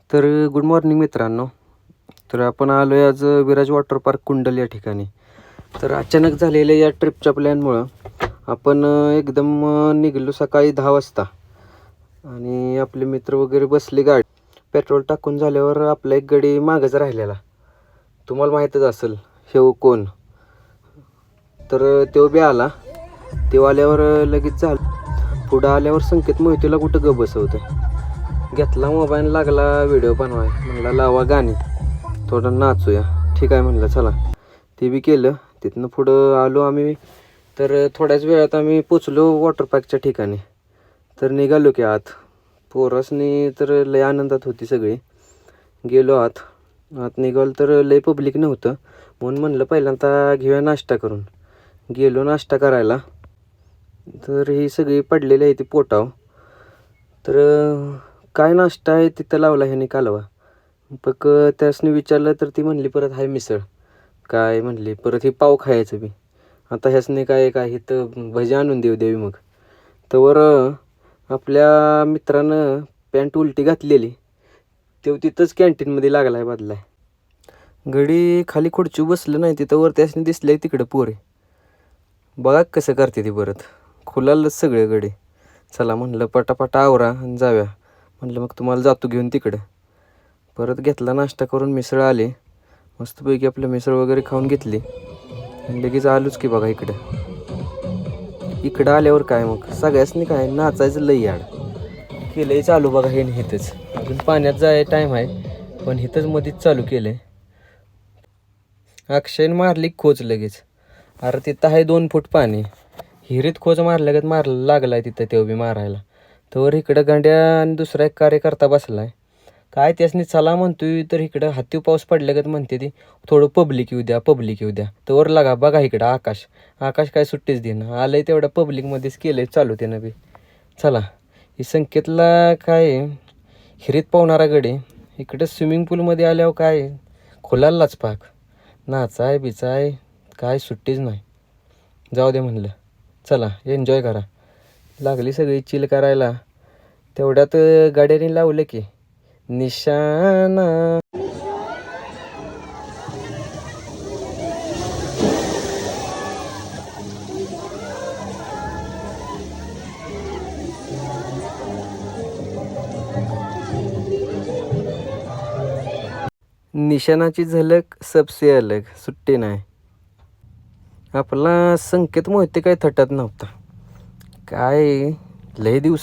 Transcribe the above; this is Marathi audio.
तर गुड मॉर्निंग मित्रांनो. तर आपण आलो आहे आज विराज वॉटर पार्क कुंडल या ठिकाणी. तर अचानक झालेल्या या ट्रिपच्या प्लॅनमुळं आपण एकदम निघालो सकाळी 10 वाजता आणि आपले मित्र वगैरे बसले गाडी. पेट्रोल टाकून झाल्यावर आपला एक गडी मागच राहिलेला, तुम्हाला माहीतच असेल हे कोण. तर तो बी आला. तो आल्यावर लगेच झालं. पुढं आल्यावर संकेत मोहितीला कुठं ग बसवतं. घेतला मोबाईल, लागला व्हिडिओ बनवाय. म्हणला लावा गाणी, थोडं नाचूया. ठीक आहे म्हणलं चला. ते बी केलं. तिथनं पुढं आलो आम्ही. तर थोड्याच वेळात आम्ही पोचलो वॉटर पार्कच्या ठिकाणी. तर निघालो की आत. पोरासनी तर लय आनंदात होती सगळी. गेलो आत निघालो तर लय पब्लिक नव्हतं, म्हणून म्हणलं पहिल्यांदा घेऊया नाश्ता करून. गेलो नाश्ता करायला. तर ही सगळी पडलेली आहे ती पोटाव. तर काय नाश्ता आहे तिथं लावला ह्याने कालवा. मग त्यासनी विचारलं तर ती म्हणली परत हाय मिसळ. काय म्हणली परत ही पाव खायचं बी. आता ह्यासनी काय काय इथं भजी आणून द्यावी मग. तर आपल्या मित्रानं पॅन्ट उलटी घातलेली, तो तिथंच कॅन्टीनमध्ये लागला आहे बदलाय. गडी खाली खुर्ची बसलं नाही तिथं, वर त्यासनी दिसलं आहे तिकडं पोरे. बघा कसं करते ती. परत खुलालच सगळे गडी. चला म्हणलं पटापटा आवरा आणि जाव्या. म्हणलं मग तुम्हाला जातो घेऊन तिकडं. परत घेतला नाश्ता करून मिसळ आले. मस्तपैकी आपलं मिसळ वगैरे खाऊन घेतली आणि लगेच आलोच की बघा इकडं. इकडं आल्यावर काय मग सगळ्यासनी काय नाचायचं लई याड केलंय चालू बघा. हे इथंच अजून पाण्यात जाय टाईम आहे, पण इथंच मध्येच चालू केलं आहे. अक्षयने मारली खोच लगेच. अरे तिथं आहे 2 फूट पाणी. हिरीत खोच मारल्यागत लागला आहे तिथं तेव्हा बी मारायला. तर इकडं गांड्या आणि दुसरा एक कार्यकर्ता बसला आहे. काय त्यासनी चला म्हणतोय तर इकडं हातीव पाऊस पडल्यागत म्हणते ती. थोडं पब्लिक येऊ द्या, पब्लिक येऊ द्या. तर लागा बघा इकडं आकाश काय सुट्टीच देणं आलंय. तेवढ्या पब्लिकमध्येच केलं आहे चालू त्यानं बी. चला ही संकेतला काय हिरीत पावणारा गडी इकडं स्विमिंग पूलमध्ये आल्यावर काय खुलालाच पाक. नाचाय बिचाय काय सुट्टीच नाही. जाऊ दे म्हणलं चला एन्जॉय करा. लागली सगळी चिल करायला. तेवढ्यात गाड्याने लावलं की निशाणा. निशाणाची झलक सबसे अलग. सुट्टी नाही. आपला संकेत मोहिते काय थटत नव्हता. काय लय दिवस